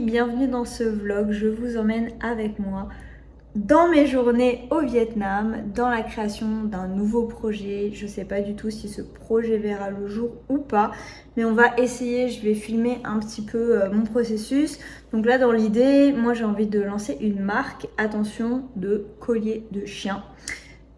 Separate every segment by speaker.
Speaker 1: bienvenue dans ce vlog. Je vous emmène avec moi dans mes journées au Vietnam, dans la création d'un nouveau projet. Je sais pas du tout si ce projet verra le jour ou pas, mais on va essayer. Je vais filmer un petit peu mon processus. Donc là, dans l'idée, moi j'ai envie de lancer une marque, attention, de collier de chien.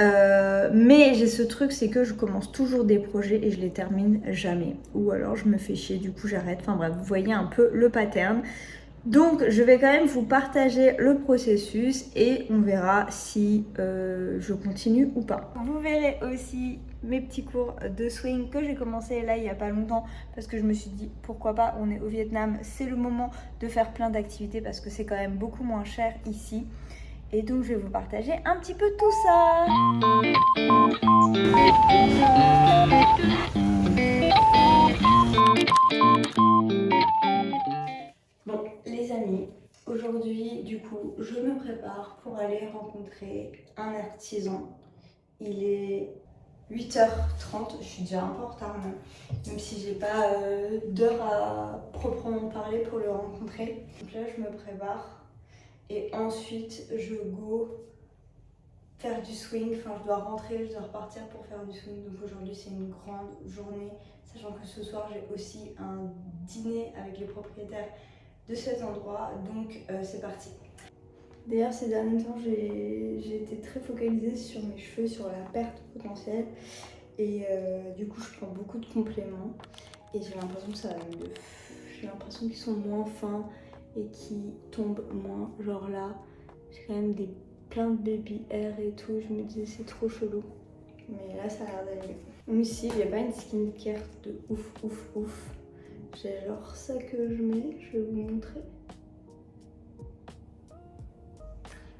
Speaker 1: Mais j'ai ce truc, c'est que je commence toujours des projets et je les termine jamais. Ou alors je me fais chier, du coup j'arrête. Enfin bref, vous voyez un peu le pattern. Donc je vais quand même vous partager le processus et on verra si je continue ou pas. Vous verrez aussi mes petits cours de swing que j'ai commencé là il n'y a pas longtemps parce que je me suis dit pourquoi pas, on est au Vietnam, c'est le moment de faire plein d'activités parce que c'est quand même beaucoup moins cher ici. Et donc je vais vous partager un petit peu tout ça. Bon les amis, aujourd'hui du coup je me prépare pour aller rencontrer un artisan. Il est 8h30, je suis déjà un peu en retard même si j'ai pas d'heure à proprement parler pour le rencontrer. Donc là je me prépare et ensuite je go faire du swing, enfin je dois rentrer, je dois repartir pour faire du swing. Donc aujourd'hui c'est une grande journée, sachant que ce soir j'ai aussi un dîner avec les propriétaires de cet endroit, donc c'est parti. D'ailleurs ces derniers temps j'ai été très focalisée sur mes cheveux, sur la perte potentielle et du coup je prends beaucoup de compléments et j'ai l'impression que ça va mieux. J'ai l'impression qu'ils sont moins fins et qu'ils tombent moins, genre là j'ai quand même plein de baby hair et tout, je me disais c'est trop chelou, mais là ça a l'air d'aller mieux. Ici il n'y a pas une skincare de ouf. J'ai genre ça que je mets, je vais vous montrer.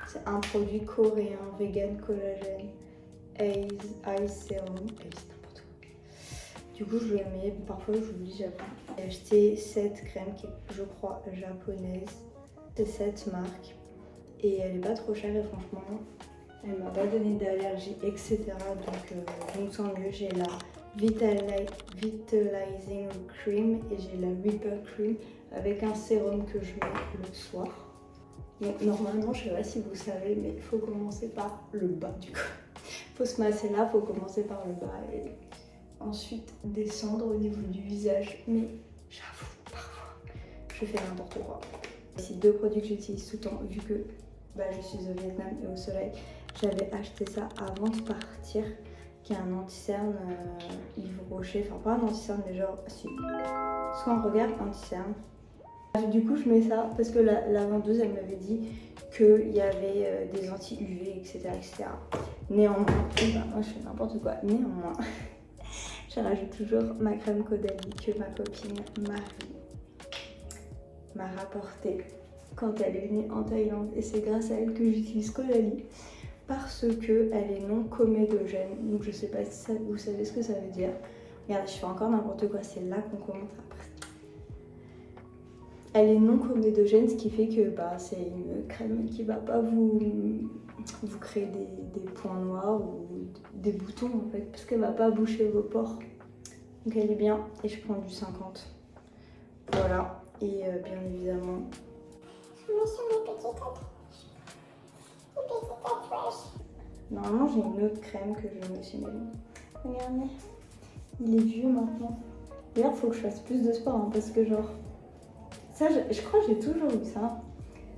Speaker 1: C'est un produit coréen, vegan collagène, Eye Serum, c'est n'importe quoi. Du coup je le mets, parfois j'oublie, j'apprends. J'ai acheté cette crème qui est je crois japonaise, c'est cette marque. Et elle est pas trop chère et franchement elle m'a pas donné d'allergie etc. Donc tant mieux. J'ai la Vitalizing Cream et j'ai la Repair Cream avec un sérum que je mets le soir. Donc normalement je sais pas si vous savez mais il faut commencer par le bas du coup. Faut se masser là, faut commencer par le bas et ensuite descendre au niveau du visage. Mais j'avoue parfois je fais n'importe quoi. Ici deux produits que j'utilise tout le temps vu que je suis au Vietnam et au soleil. J'avais acheté ça avant de partir, qui est un anti-cerne Yves Rocher. Enfin, pas un anti-cerne, mais genre, si. Soit on regarde anti-cerne. Du coup, je mets ça parce que la vendeuse, elle m'avait dit qu'il y avait des anti-UV, etc. Néanmoins, moi je fais n'importe quoi. Néanmoins, je rajoute toujours ma crème Caudalie que ma copine Marie m'a rapportée quand elle est venue en Thaïlande et c'est grâce à elle que j'utilise Caudalie parce que elle est non comédogène. Donc je sais pas si ça, vous savez ce que ça veut dire. Regardez, je fais encore n'importe quoi, c'est là qu'on commence après. Elle est non comédogène, ce qui fait que c'est une crème qui va pas vous créer des points noirs ou des boutons en fait, parce qu'elle va pas boucher vos pores. Donc elle est bien et je prends du 50. Voilà, et bien évidemment je me suis mes petites tatouages. Normalement j'ai une autre crème que je me suis mis. Regardez, il est vieux maintenant. D'ailleurs faut que je fasse plus de sport parce que genre ça je crois que j'ai toujours eu ça.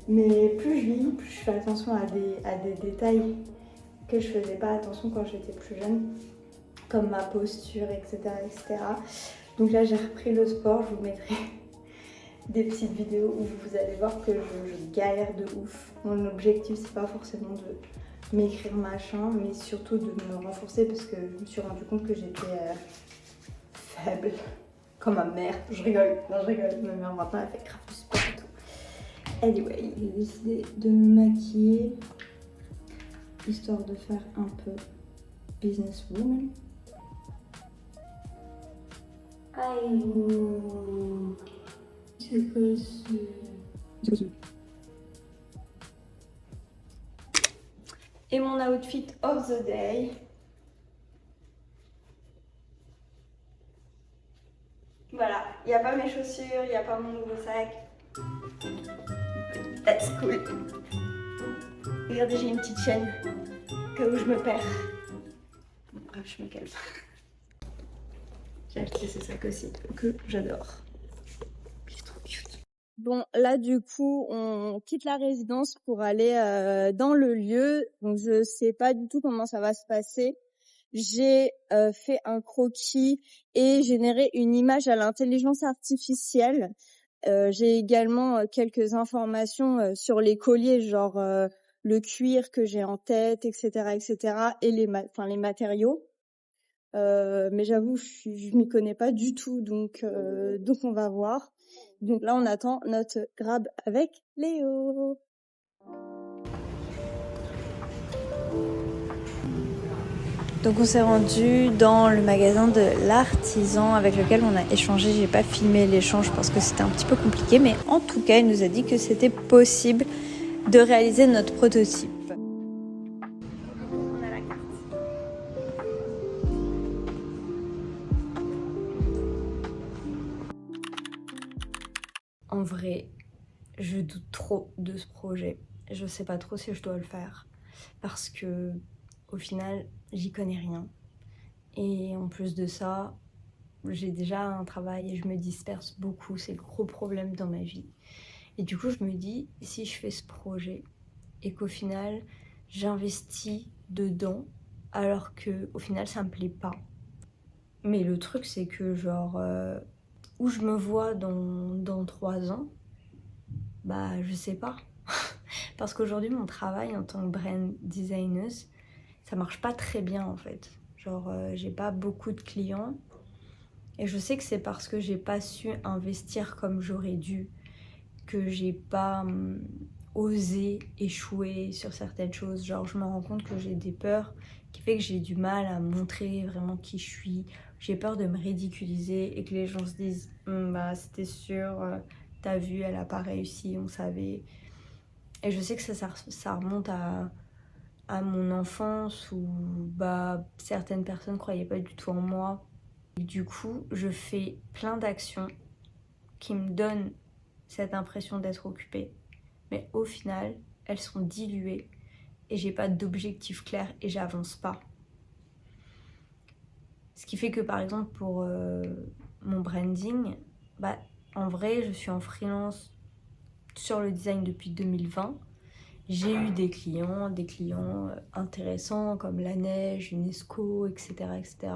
Speaker 1: Mais plus je vis, plus je fais attention à des détails que je faisais pas attention quand j'étais plus jeune, comme ma posture, etc. Donc là j'ai repris le sport, je vous mettrai des petites vidéos où vous allez voir que je galère de ouf. Mon objectif c'est pas forcément de m'écrire machin, mais surtout de me renforcer parce que je me suis rendu compte que j'étais faible, comme ma mère. Je rigole, non je rigole, ma mère maintenant elle fait grave du sport et tout. Anyway, j'ai décidé de me maquiller histoire de faire un peu businesswoman. Aïe, c'est possible. Et mon outfit of the day. Voilà, il n'y a pas mes chaussures, il n'y a pas mon nouveau sac. That's cool. Regardez, j'ai une petite chaîne, au cas où je me perds. Bon, bref, je me calme. J'ai acheté ce sac aussi, que j'adore. Il est trop cute. Bon, là, du coup, on quitte la résidence pour aller dans le lieu. Donc, je sais pas du tout comment ça va se passer. J'ai fait un croquis et généré une image à l'intelligence artificielle. J'ai également quelques informations sur les colliers, genre le cuir que j'ai en tête, etc., etc., et les matériaux. Mais j'avoue, je m'y connais pas du tout, donc on va voir. Donc là, on attend notre grab avec Léo. Donc on s'est rendu dans le magasin de l'artisan avec lequel on a échangé. J'ai pas filmé l'échange parce que c'était un petit peu compliqué, mais en tout cas, il nous a dit que c'était possible de réaliser notre prototype. On a la carte. En vrai, je doute trop de ce projet. Je sais pas trop si je dois le faire parce que au final, j'y connais rien. Et en plus de ça, j'ai déjà un travail et je me disperse beaucoup. C'est le gros problème dans ma vie. Et du coup, je me dis, si je fais ce projet et qu'au final, j'investis dedans alors qu'au final, ça me plaît pas. Mais le truc, c'est que genre, où je me vois dans 3 ans, bah je sais pas. Parce qu'aujourd'hui, mon travail en tant que brand designer, ça marche pas très bien en fait. Genre, j'ai pas beaucoup de clients. Et je sais que c'est parce que j'ai pas su investir comme j'aurais dû, que j'ai pas osé échouer sur certaines choses. Genre, je me rends compte que j'ai des peurs qui fait que j'ai du mal à montrer vraiment qui je suis. J'ai peur de me ridiculiser et que les gens se disent bah c'était sûr, t'as vu, elle a pas réussi, on savait. Et je sais que ça remonte à mon enfance où bah, certaines personnes ne croyaient pas du tout en moi. Et du coup, je fais plein d'actions qui me donnent cette impression d'être occupée. Mais au final, elles sont diluées et j'ai pas d'objectif clair et j'avance pas. Ce qui fait que par exemple pour mon branding, bah, en vrai, je suis en freelance sur le design depuis 2020. J'ai eu des clients intéressants comme La Neige, UNESCO, etc., etc.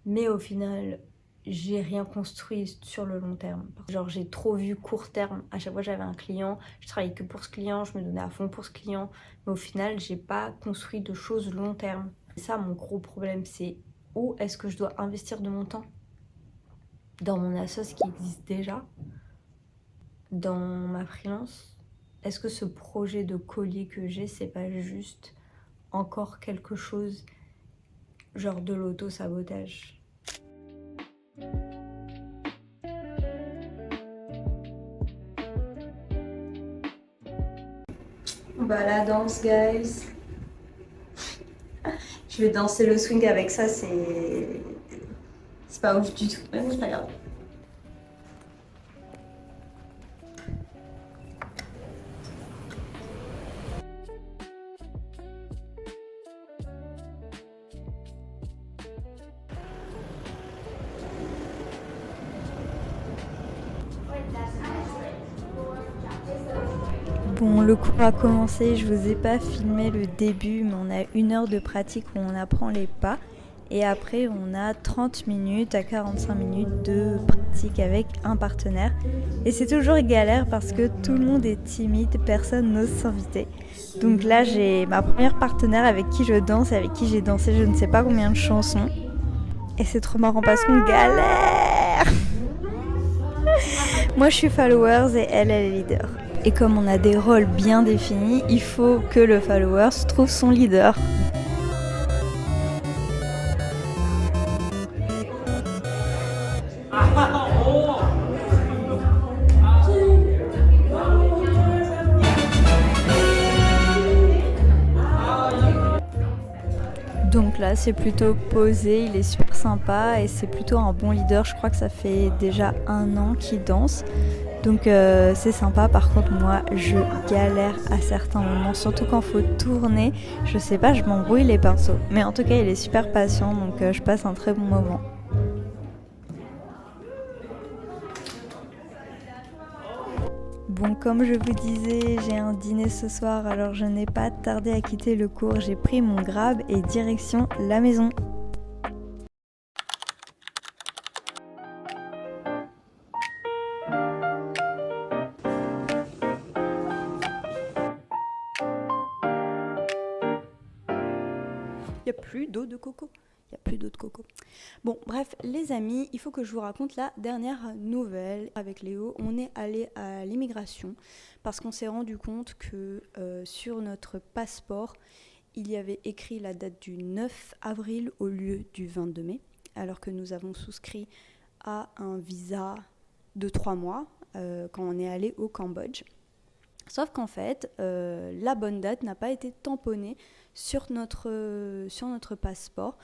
Speaker 1: Mais au final, j'ai rien construit sur le long terme. Genre j'ai trop vu court terme. À chaque fois j'avais un client, je travaillais que pour ce client, je me donnais à fond pour ce client. Mais au final, j'ai pas construit de choses long terme. C'est ça mon gros problème, c'est où est-ce que je dois investir de mon temps? Dans mon assos qui existe déjà? Dans ma freelance? Est-ce que ce projet de collier que j'ai, c'est pas juste encore quelque chose genre de l'auto-sabotage? Bah la danse, guys. Je vais danser le swing avec ça, c'est pas ouf du tout. Mais bon, c'est pas grave. Bon, le cours a commencé, je vous ai pas filmé le début, mais on a 1 heure de pratique où on apprend les pas. Et après, on a 30 minutes à 45 minutes de pratique avec un partenaire. Et c'est toujours galère parce que tout le monde est timide, personne n'ose s'inviter. Donc là, j'ai ma première partenaire avec qui je danse, avec qui j'ai dansé je ne sais pas combien de chansons. Et c'est trop marrant parce qu'on galère. Moi, je suis followers et elle est leader. Et comme on a des rôles bien définis, il faut que le follower trouve son leader. Donc là, c'est plutôt posé, il est super sympa et c'est plutôt un bon leader. Je crois que ça fait déjà 1 an qu'il danse.
Speaker 2: Donc c'est sympa. Par contre moi je galère à certains moments, surtout quand faut tourner. Je sais pas, je m'embrouille les pinceaux. Mais en tout cas il est super patient, donc je passe un très bon moment. Bon, comme je vous disais, j'ai un dîner ce soir, alors je n'ai pas tardé à quitter le cours. J'ai pris mon grab et direction la maison. Il n'y a plus d'eau de coco. Il n'y a plus d'eau de coco. Bon, bref, les amis, il faut que je vous raconte la dernière nouvelle. Avec Léo, on est allé à l'immigration parce qu'on s'est rendu compte que sur notre passeport, il y avait écrit la date du 9 avril au lieu du 22 mai, alors que nous avons souscrit à un visa de 3 mois quand on est allé au Cambodge. Sauf qu'en fait, la bonne date n'a pas été tamponnée sur notre passeport.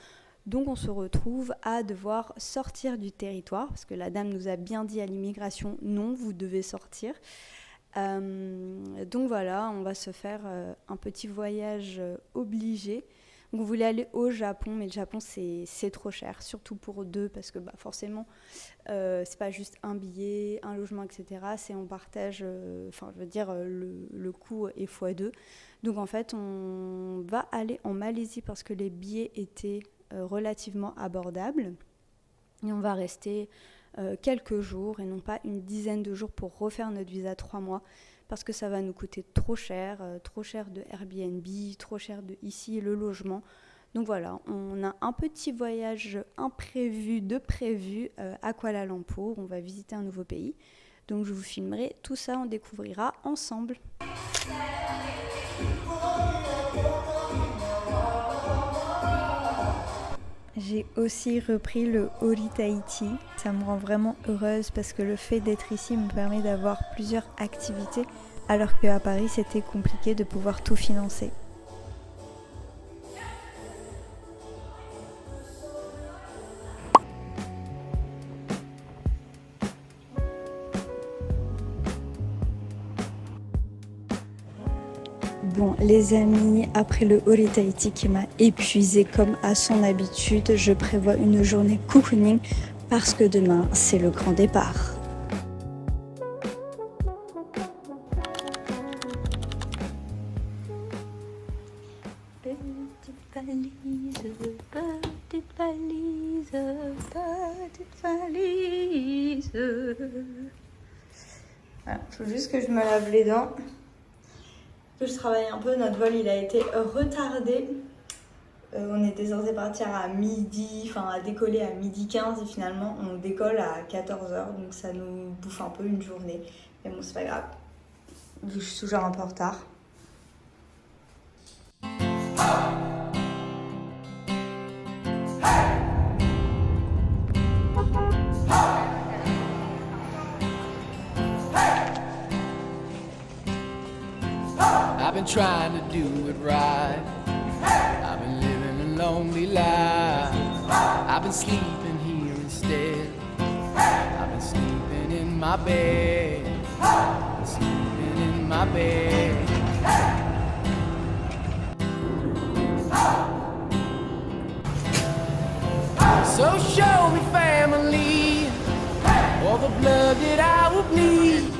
Speaker 2: Donc on se retrouve à devoir sortir du territoire, parce que la dame nous a bien dit à l'immigration, non, vous devez sortir. Donc voilà, on va se faire un petit voyage obligé. Donc on voulait aller au Japon, mais le Japon c'est trop cher, surtout pour deux, parce que forcément c'est pas juste un billet, un logement, etc. C'est on partage, le coût est x2. Donc en fait on va aller en Malaisie parce que les billets étaient relativement abordables et on va rester quelques jours et non pas une dizaine de jours pour refaire notre visa 3 mois parce que ça va nous coûter trop cher de Airbnb, trop cher de ici le logement. Donc voilà, on a un petit voyage imprévu de prévu à Kuala Lumpur, on va visiter un nouveau pays. Donc je vous filmerai tout ça, on découvrira ensemble. J'ai aussi repris le Ori Tahiti. Ça me rend vraiment heureuse parce que le fait d'être ici me permet d'avoir plusieurs activités alors qu'à Paris c'était compliqué de pouvoir tout financer. Bon les amis, après le Ori Tahiti qui m'a épuisée comme à son habitude, je prévois une journée cocooning parce que demain c'est le grand départ. Petite valise, petite valise, petite valise. Voilà, il faut juste que je me lave les dents. Que je travaille un peu, notre vol il a été retardé. On était censé partir à midi, à décoller à 12h15 et finalement on décolle à 14h, donc ça nous bouffe un peu une journée. Mais bon, c'est pas grave, je suis toujours un peu en retard.
Speaker 3: I've been trying to do it right. I've been living a lonely life. I've been sleeping here instead. I've been sleeping in my bed. I've been sleeping in my bed. So show me family, all the blood that I will bleed.